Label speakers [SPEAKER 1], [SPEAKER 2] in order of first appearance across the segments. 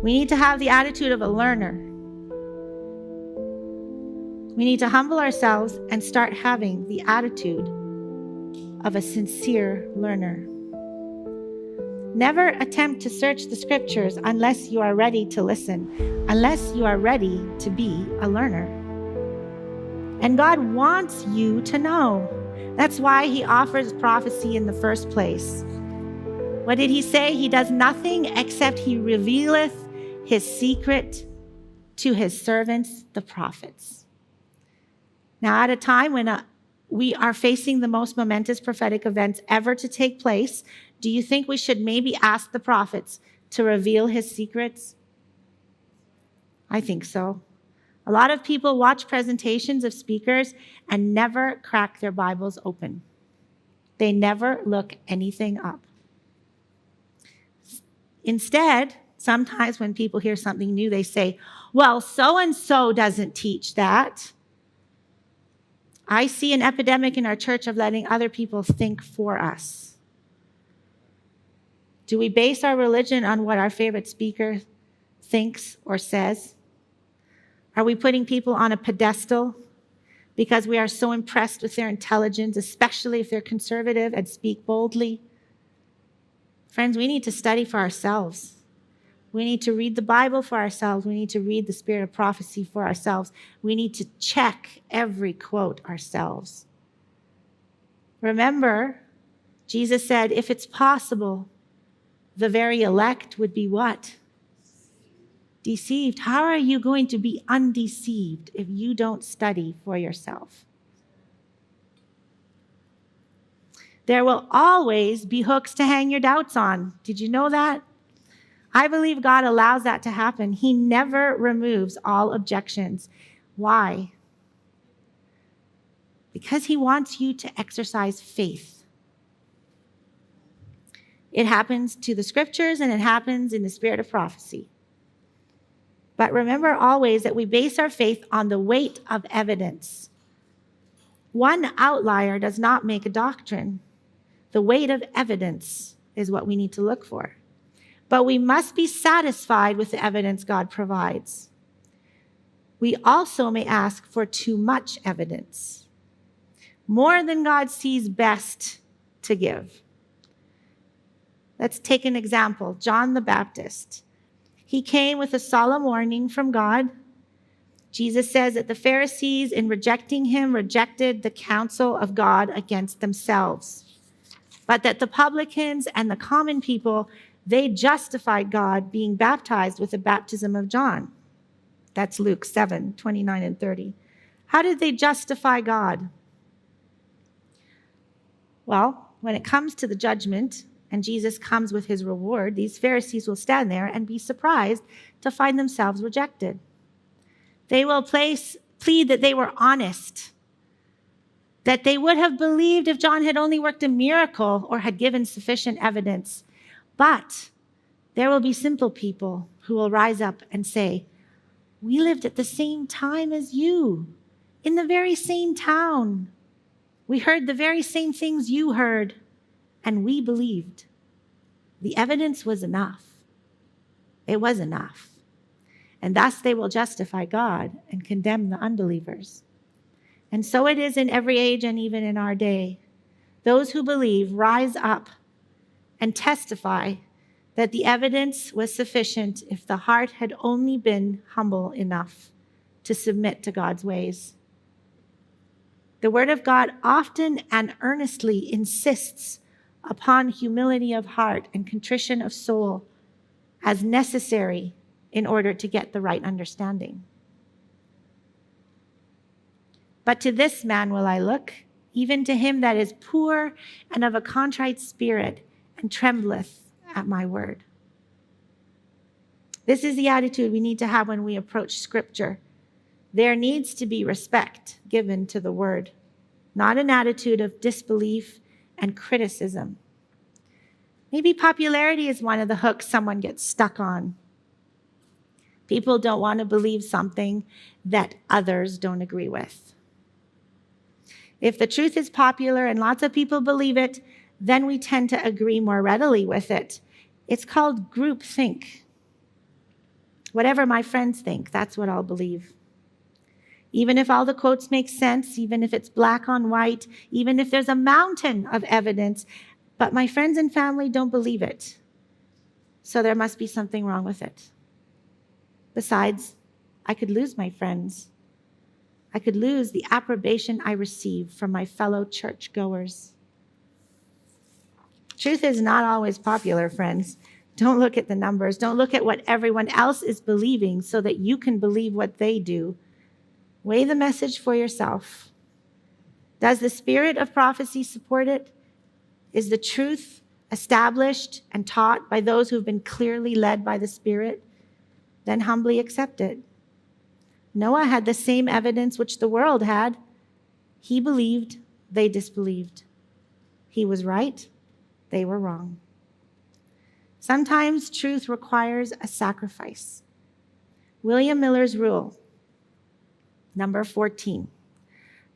[SPEAKER 1] We need to have the attitude of a learner. We need to humble ourselves and start having the attitude of a sincere learner. Never attempt to search the scriptures unless you are ready to listen, unless you are ready to be a learner. And God wants you to know. That's why he offers prophecy in the first place. What did he say? He does nothing except he revealeth his secret to his servants, the prophets. Now, at a time when we are facing the most momentous prophetic events ever to take place, do you think we should maybe ask the prophets to reveal his secrets? I think so. A lot of people watch presentations of speakers and never crack their Bibles open. They never look anything up. Instead, sometimes when people hear something new, they say, well, so-and-so doesn't teach that. I see an epidemic in our church of letting other people think for us. Do we base our religion on what our favorite speaker thinks or says? Are we putting people on a pedestal because we are so impressed with their intelligence, especially if they're conservative and speak boldly? Friends, we need to study for ourselves. We need to read the Bible for ourselves. We need to read the spirit of prophecy for ourselves. We need to check every quote ourselves. Remember, Jesus said, if it's possible, the very elect would be what? Deceived. How are you going to be undeceived if you don't study for yourself? There will always be hooks to hang your doubts on. Did you know that? I believe God allows that to happen. He never removes all objections. Why? Because he wants you to exercise faith. It happens to the scriptures and it happens in the spirit of prophecy. But remember always that we base our faith on the weight of evidence. One outlier does not make a doctrine. The weight of evidence is what we need to look for. But we must be satisfied with the evidence God provides. We also may ask for too much evidence, more than God sees best to give. Let's take an example. John the Baptist. He came with a solemn warning from God. Jesus says that the Pharisees, in rejecting him, rejected the counsel of God against themselves. But that the publicans and the common people, they justified God being baptized with the baptism of John. That's Luke 7, 29 and 30. How did they justify God? Well, when it comes to the judgment, and Jesus comes with his reward, these Pharisees will stand there and be surprised to find themselves rejected. They will plead that they were honest, that they would have believed if John had only worked a miracle or had given sufficient evidence. But there will be simple people who will rise up and say, we lived at the same time as you, in the very same town. We heard the very same things you heard, and we believed. The evidence was enough. It was enough. And thus they will justify God and condemn the unbelievers. And so it is in every age and even in our day. Those who believe rise up and testify that the evidence was sufficient if the heart had only been humble enough to submit to God's ways. The Word of God often and earnestly insists upon humility of heart and contrition of soul as necessary in order to get the right understanding. But to this man will I look, even to him that is poor and of a contrite spirit, and trembleth at my word. This is the attitude we need to have when we approach Scripture. There needs to be respect given to the word, not an attitude of disbelief and criticism. Maybe popularity is one of the hooks someone gets stuck on. People don't want to believe something that others don't agree with. If the truth is popular and lots of people believe it, then we tend to agree more readily with it. It's called groupthink. Whatever my friends think, that's what I'll believe. Even if all the quotes make sense, even if it's black on white, even if there's a mountain of evidence, but my friends and family don't believe it. So there must be something wrong with it. Besides, I could lose my friends. I could lose the approbation I receive from my fellow churchgoers. Truth is not always popular, friends. Don't look at the numbers. Don't look at what everyone else is believing so that you can believe what they do. Weigh the message for yourself. Does the spirit of prophecy support it? Is the truth established and taught by those who have been clearly led by the Spirit? Then humbly accept it. Noah had the same evidence which the world had. He believed, they disbelieved. He was right, they were wrong. Sometimes truth requires a sacrifice. William Miller's rule, number 14,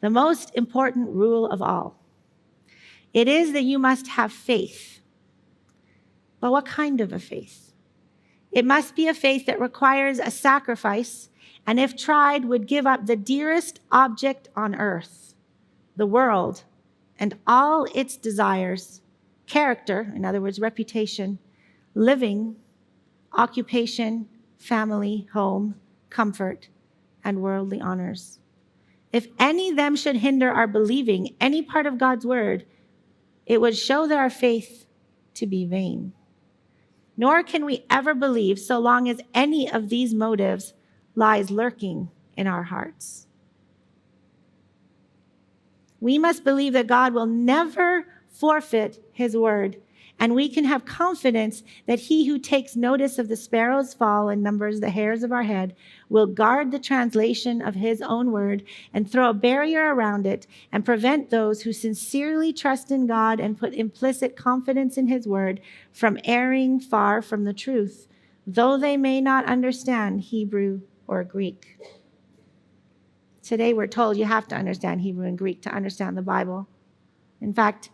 [SPEAKER 1] the most important rule of all. It is that you must have faith. But what kind of a faith? It must be a faith that requires a sacrifice, and if tried, would give up the dearest object on earth, the world, and all its desires, character, in other words, reputation, living, occupation, family, home, comfort, and worldly honors. If any of them should hinder our believing any part of God's word, it would show that our faith to be vain. Nor can we ever believe so long as any of these motives lies lurking in our hearts. We must believe that God will never forfeit his word, and we can have confidence that he who takes notice of the sparrow's fall and numbers the hairs of our head will guard the translation of his own word and throw a barrier around it and prevent those who sincerely trust in God and put implicit confidence in his word from erring far from the truth, though they may not understand Hebrew or Greek. Today we're told you have to understand Hebrew and Greek to understand the Bible. In fact,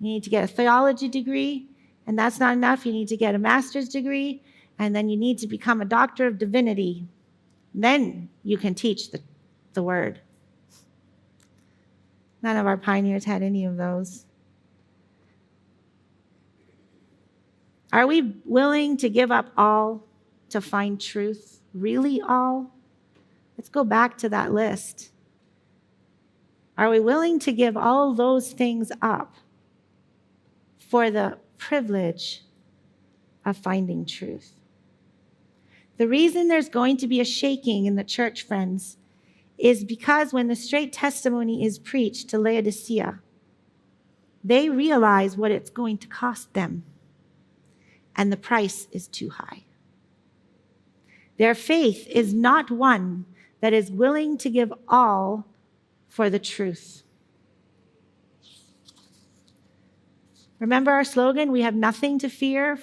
[SPEAKER 1] you need to get a theology degree, and that's not enough. You need to get a master's degree, and then you need to become a doctor of divinity. Then you can teach the word. None of our pioneers had any of those. Are we willing to give up all to find truth? Really all? Let's go back to that list. Are we willing to give all those things up for the privilege of finding truth? The reason there's going to be a shaking in the church, friends, is because when the straight testimony is preached to Laodicea, they realize what it's going to cost them, and the price is too high. Their faith is not one that is willing to give all for the truth. Remember our slogan, we have nothing to fear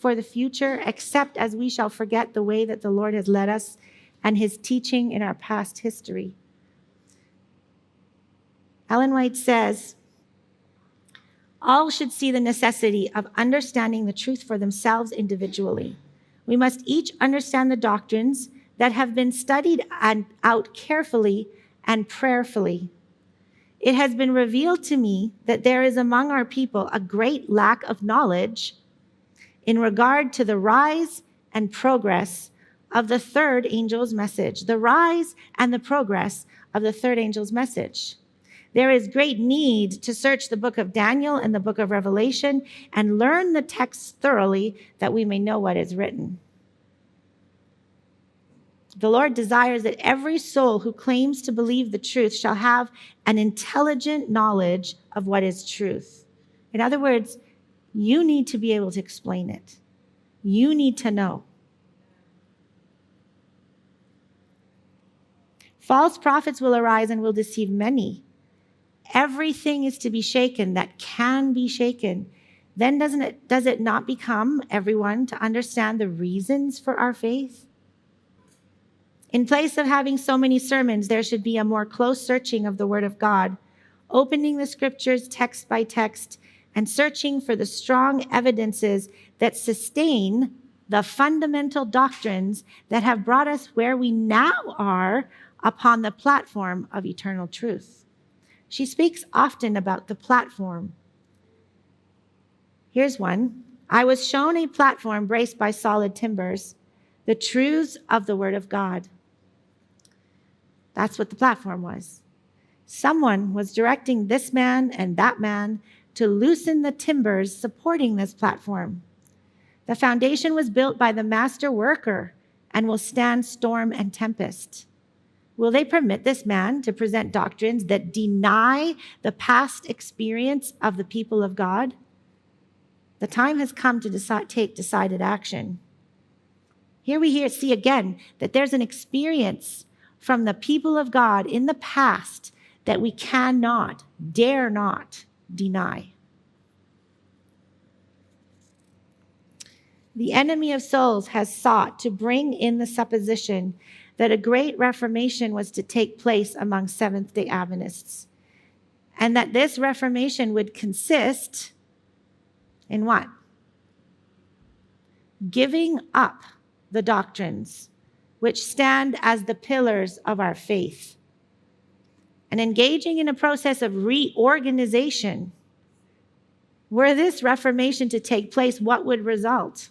[SPEAKER 1] for the future, except as we shall forget the way that the Lord has led us and his teaching in our past history. Ellen White says, all should see the necessity of understanding the truth for themselves individually. We must each understand the doctrines that have been studied out carefully and prayerfully. It has been revealed to me that there is among our people a great lack of knowledge in regard to the rise and progress of the third angel's message. The rise and the progress of the third angel's message. There is great need to search the book of Daniel and the book of Revelation and learn the text thoroughly that we may know what is written. The Lord desires that every soul who claims to believe the truth shall have an intelligent knowledge of what is truth. In other words, you need to be able to explain it. You need to know. False prophets will arise and will deceive many. Everything is to be shaken that can be shaken. Then does it not become everyone to understand the reasons for our faith? In place of having so many sermons, there should be a more close searching of the Word of God, opening the Scriptures text by text and searching for the strong evidences that sustain the fundamental doctrines that have brought us where we now are upon the platform of eternal truth. She speaks often about the platform. Here's one. I was shown a platform braced by solid timbers, the truths of the Word of God. That's what the platform was. Someone was directing this man and that man to loosen the timbers supporting this platform. The foundation was built by the master worker and will stand storm and tempest. Will they permit this man to present doctrines that deny the past experience of the people of God? The time has come to take decided action. Here we see again that there's an experience from the people of God in the past that we cannot, dare not deny. The enemy of souls has sought to bring in the supposition that a great Reformation was to take place among Seventh-day Adventists, and that this Reformation would consist in what? Giving up the doctrines which stand as the pillars of our faith and engaging in a process of reorganization. Were this Reformation to take place, what would result?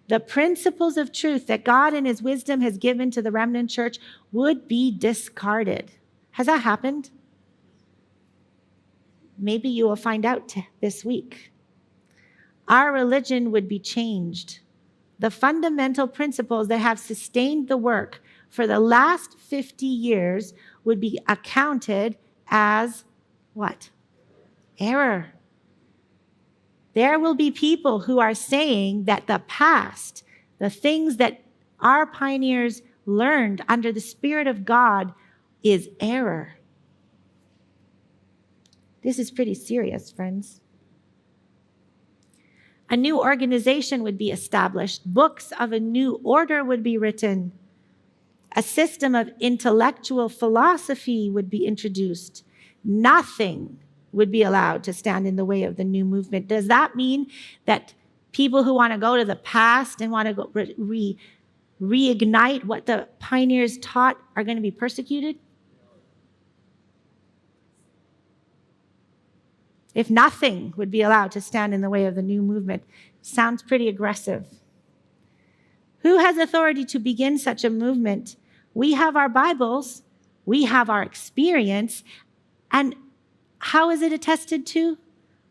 [SPEAKER 1] The principles of truth that God in his wisdom has given to the remnant church would be discarded. Has that happened? Maybe you will find out this week. Our religion would be changed. The fundamental principles that have sustained the work for the last 50 years would be accounted as what? Error. There will be people who are saying that the past, the things that our pioneers learned under the Spirit of God, is error. This is pretty serious, friends. A new organization would be established. Books of a new order would be written. A system of intellectual philosophy would be introduced. Nothing would be allowed to stand in the way of the new movement. Does that mean that people who want to go to the past and want to go reignite what the pioneers taught are going to be persecuted? If nothing would be allowed to stand in the way of the new movement, sounds pretty aggressive. Who has authority to begin such a movement? We have our Bibles, we have our experience, and how is it attested to?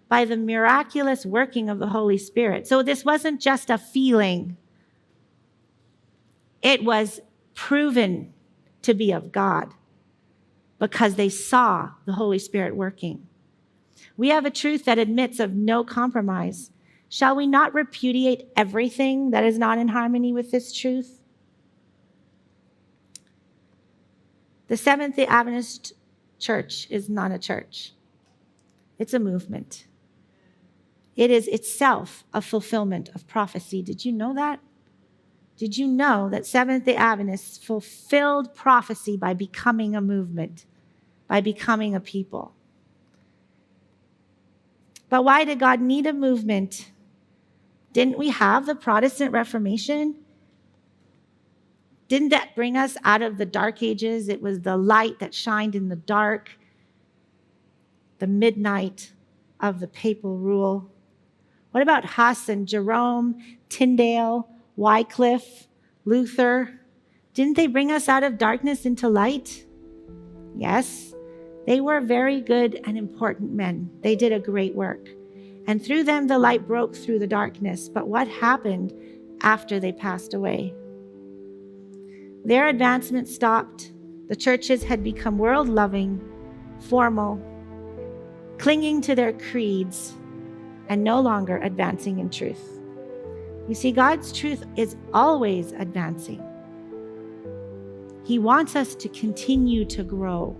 [SPEAKER 1] By the miraculous working of the Holy Spirit. So this wasn't just a feeling. It was proven to be of God because they saw the Holy Spirit working. We have a truth that admits of no compromise. Shall we not repudiate everything that is not in harmony with this truth? The Seventh-day Adventist Church is not a church. It's a movement. It is itself a fulfillment of prophecy. Did you know that? Did you know that Seventh-day Adventists fulfilled prophecy by becoming a movement, by becoming a people? But why did God need a movement? Didn't we have the Protestant Reformation? Didn't that bring us out of the dark ages? It was the light that shined in the dark, the midnight of the papal rule. What about Huss and Jerome, Tyndale, Wycliffe, Luther? Didn't they bring us out of darkness into light? Yes, they were very good and important men. They did a great work. And through them, the light broke through the darkness. But what happened after they passed away? Their advancement stopped. The churches had become world-loving, formal, clinging to their creeds, and no longer advancing in truth. You see, God's truth is always advancing. He wants us to continue to grow.